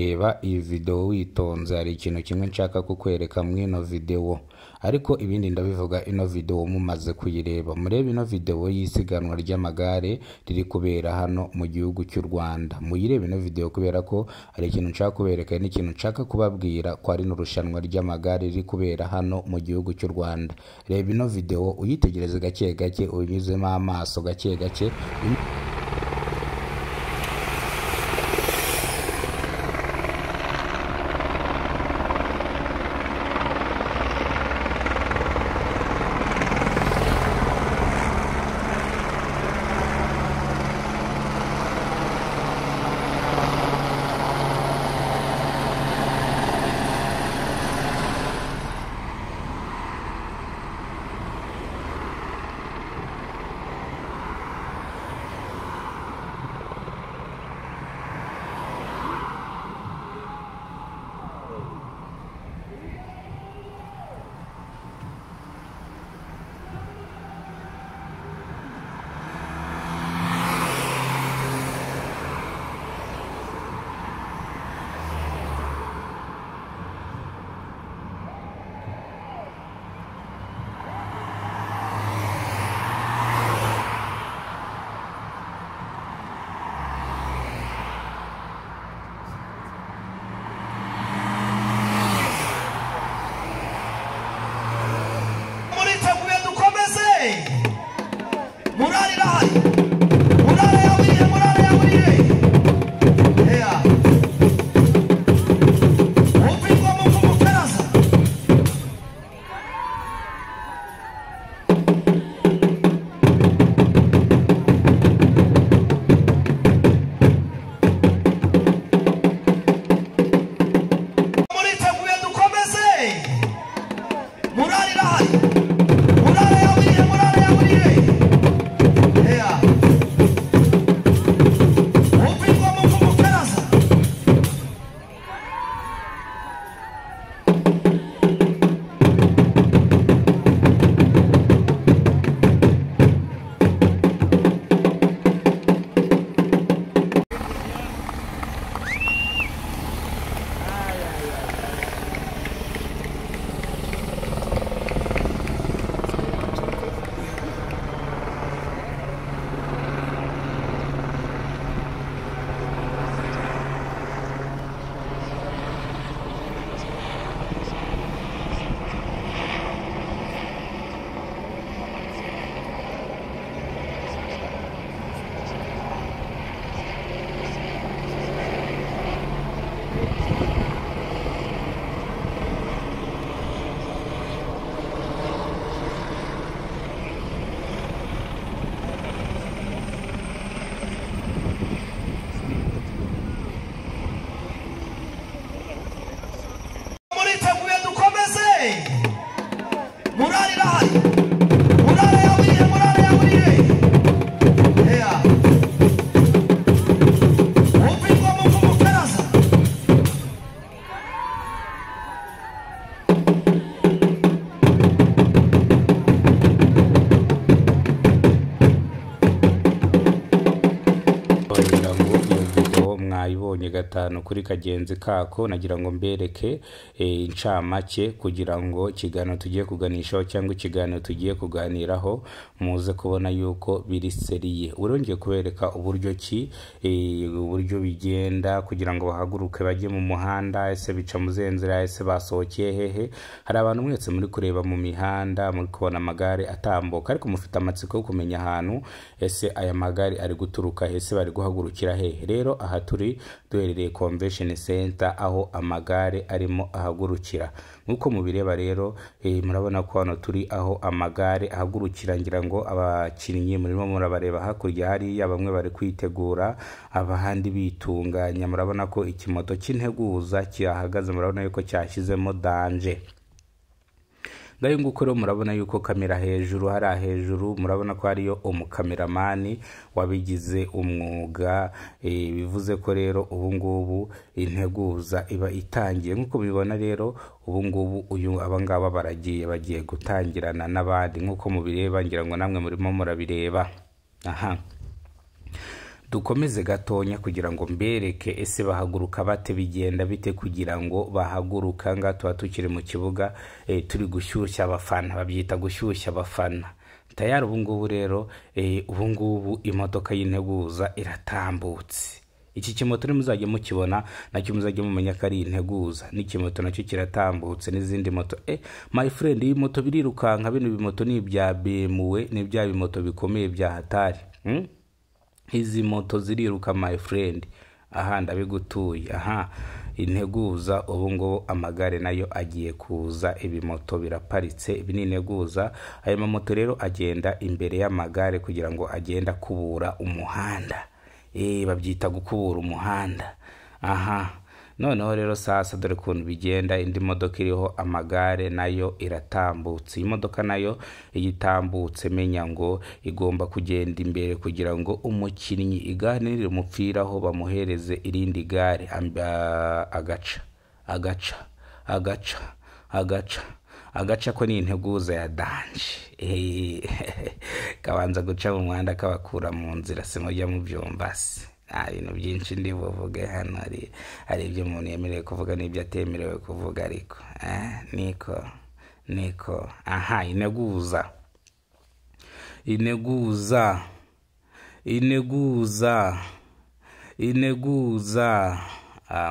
Reba iyi video witonze, hari ikintu kimwe nshaka kukwereka mwino video, ariko ibindi ndabivuga ino video mumaze kuyireba. Murebe ino video y'isiganwa ry'amagare riri kubera hano mu gihugu cy'u Rwanda. Muyirebe ino video kubera ko hari ikintu nshaka kubereka, n'ikintu nshaka kubabwira ko ari n'urushanwa ry'amagare riri kubera hano mu gihugu cy'u Rwanda. Reba ino video uyitegereze gake gake, unyuzemo amaso gake gake. Ibonye gatanu kuri kagenzi kako, nagira ngo mbereke incamake kugira ngo ikiganiro tugiye kuganishaho cyangwa ikiganiro tugiye kuganiraho muze kubona yuko biri seriye. Urongeye kubereka uburyo bigenda kugira ngo bahaguruke bajye mu muhanda, ese bica muzenzira, ese basohokeye hehe. Hari abantu mwese muri kureba mu mihanda, muri kubona amagare atambuka, ariko mufite amatsiko yo kumenya ahantu ese aya magare ari guturuka, ese bari guhagurukira hehe. Rero aha turi duherereye Convention Center aho amagare arimo ahagurukira. Nkuko mubireba rero murabona ko hano turi aho amagare ahagurukira. Ngira ngo abakinnyi murimo murabareba hakurya, hari bamwe bari kwitegura, abahandi bitunganya. Murabona ko ikimoto cy'integuza cyahagaze, murabona yuko cyashyizemo danger. Ngayo nguko rero murabona yuko kamera hejuru, hari hejuru murabona ko hariyo umukameramani wabigize umwuga. Bivuze ko rero ubu ngubu integuza iba itangiye. Nkuko bibona rero ubu ngubu uyu abangaba bagiye gutangirana n'abandi. Nkuko mubireba, ngira ngo namwe murimo murabireba. Aha, dukomeze gatonya kugira ngo mbereke ese bahaguruka bate, bigenda bite kugira ngo bahaguruka. Nga tuba tukiri mu kibuga turi gushyushya abafana, babyita gushyushya abafana. Tayari ubungubu rero ubungubu imodoka y'integuza iratambutse. Iki kimoto nimuzajye mukibona nacyo muzajye mumenya ko ari integuza, n'ikimoto nacyo kiratambutse n'izindi moto. My friend, iyi moto birirukanka, bino bimoto ni ibya BMW, ni bya bimoto bikomeye bya hatari. Izi moto ziriruka my friend, aha ndabigutuye. Aha integuza ubungubu amagare nayo agiye kuza, ibimoto biraparitse, ibi ni integuza. Ayo mamoto rero agenda imbere y'amagare kugira ngo agenda kubura umuhanda. Babyita gukubura umuhanda. Aha noneho rero sasa dore kuntu bigenda. Indi modoka iriho amagare nayo iratambutse. Iyi modoka nayo igitambutse menya ngo igomba kugenda imbere kugira ngo umukinnyi iganirire umupira aho bamuhereze irindi gare. Agaca ko ni integuza ya danje. Kabanza guca mu muhanda kabakura mu nzira, simujya mu byumbasi. Ibintu byinshi ndi buvuge hano, hari ibyo umuntu yemerewe kuvuga n'ibyo atemerewe kuvuga, ariko niko. Aha integuza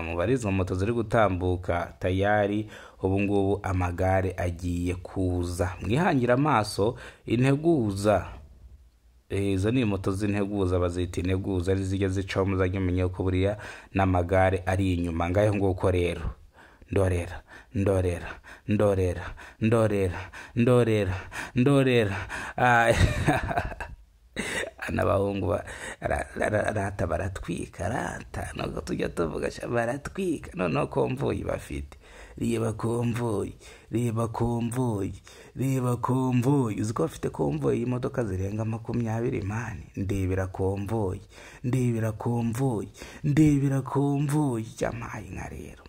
mubarizo moto ziri gutambuka tayari. Ubungubu amagare agiye kuza, mwihangira amaso. Integuza izo ni moto z'integuza, bazita integuza, ari zijya zicaho muzajye mumenya ko buriya n'amagare ari inyuma. Ngayo nguko rero ndorera n'abahungu rata baratwika, rata nubwo tujya tuvuga baratwika. Noneho konvoyi bafite, reba konvoyi. Uziko bafite konvoyi imodoka zirenga 20 mani. Ndebera konvoyi cyamaye nka rero.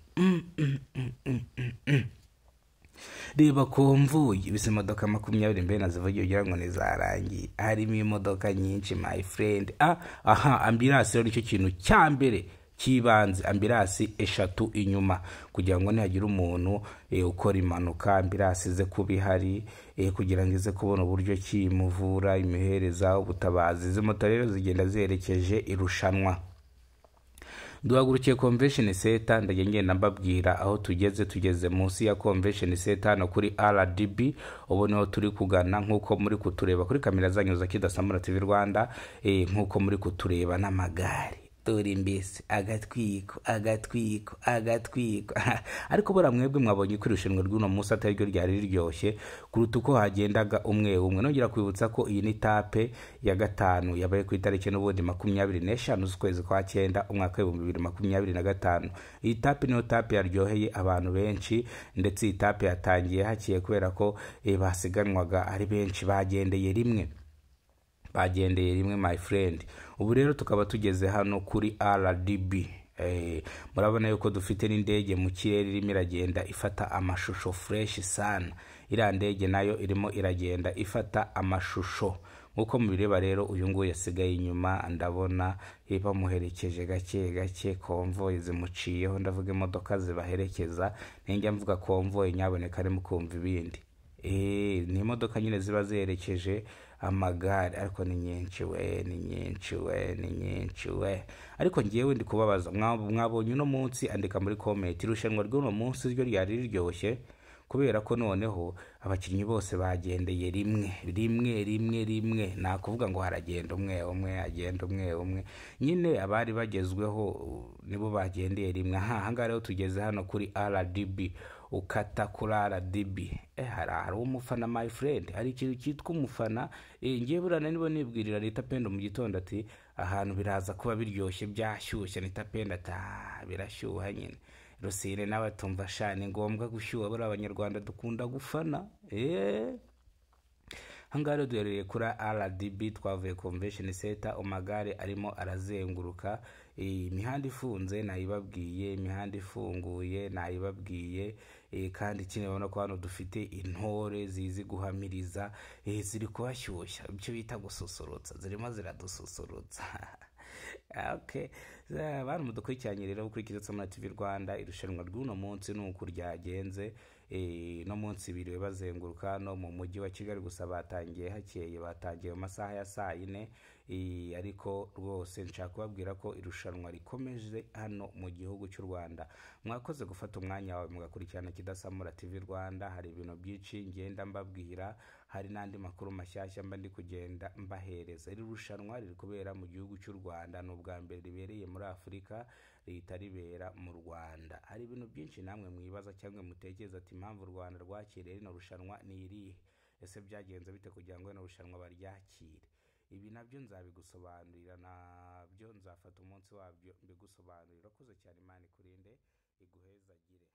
Reba konvoyi, bise imodoka 20 mbere nazivugiye ugira ngo nizarangiye. Harimo imodoka nyinshi my friend. Aha ambulance rero nicyo kintu cya mbere kibanze. Ambulance 3 inyuma kugira ngo nihagira umuntu ukora impanuka, ambulance ize kubihari kugira ngo ize kubona uburyo kimuvura, imihereza ubutabazi. Izi moto rero zigenda ziherekeje irushanwa. Duhagurukiye convention center, ndagenda mbabwira aho tugeze munsi ya convention center hano kuri RDB. Uboneho turi kugana nkuko muri kutureba kuri kamera zanyu za Kidasamura TV Rwanda, nkuko muri kutureba n'amagare. Dore mbese agatwiko. Ariko bora mwebwe mwabonye kwirushanwa rw'uno munsi atari ryo ryari riryoshye kuruta uko hagendaga umwe. Nongera kwibutsa ko iyi ni tape ya 5 yabaye ku itariki n'ubundi 25 z'ukwezi kwa 9 umwaka wa 2025. Iyi tape niyo tape yaryoheye abantu benshi, ndetse iyi tape yatangiye hakiye kubera ko basiganwaga ari benshi, bagendeye rimwe my friend. Ubu rero tukaba tugeze hano kuri RDB. Murabona yuko dufite n'indege mu kirere irimo iragenda ifata amashusho fresh sana. Iriya ndege nayo irimo iragenda ifata amashusho. Nkuko mubireba rero uyu nguyu yasigaye inyuma, ndabona bamuherekeje gake. Konvoyi zimuciyeho, ndavuga imodoka zibaherekeza. Ninjya mvuga konvoyi nyaboneka ari mukumva ibindi. Ni imodoka nyine ziba ziherekeje amagare, ariko ni nyinshi we. Ariko ngiyewe ndi kubabaza, mwabonye uno munsi, andika muri comment irushanwa rw'uno munsi ryo ryari riryoshye kubera ko noneho abakinnyi bose bagendeye rimwe. Nakuvuga ngo haragenda umwe. Nyine abari bagezweho nibo bagendeye rimwe. Aha rero tugeze hano kuri RDB. Ukata kuri RDB hari umufana my friend, hari ikintu cyitwa umufana. Ngiye burana nibo nibwirira Leta Pendo mu gitondo ati ahantu biraza kuba biryoshye byashyushye. Leta Pendo birashyuha nyine. Rusine nawe tumva shani ngombwa gushyuha, buri abanyarwanda dukunda gufana. Hangaro duhereye kuri RDB, twavuye convention center, amagare arimo arazenguruka. Imihanda ifunze nayibabwiye, imihanda ifunguye nayibabwiye. Kandi kine babona ko hano dufite intore zizi guhamiriza, ziri kubashyushya, ibyo bita gususurutsa, zirimo ziradususurutsa. Okay. Bantu mudukurikiranye rero kuri Kizatsamara TV Rwanda, irushanwa ry'uno munsi nuko ryagenze. No munsi biriwe bazenguruka no mu mujyi wa Kigali, gusa batangiye hakeye, batangiye mu masaha ya saa 4. Ariko rwose nshaka kubabwira ko irushanwa rikomeje hano mu gihugu cy'u Rwanda. Mwakoze gufata umwanya wawe mugakurikirana Kizatsamara TV Rwanda. Hari ibintu byinshi ngenda mbabwira, hari n'andi makuru mashyashya mba ndi kugenda mbahereza. Iri rushanwa riri kubera mu gihugu cy'u Rwanda, n'ubwa mbere ribereye muri Afurika, rihita ribera mu Rwanda. Hari ibintu byinshi namwe mwibaza cyangwa mutekereza ati impamvu u Rwanda rwakiriye rino rushanwa ni irihe, ese byagenze bite kugira ngo rino rushanwa baryakire? Ibi nabyo nzabigusobanurira, nabyo nzafata umunsi wabyo mbigusobanurira. Urakoze cyane, Imana ikurinde iguhezagire.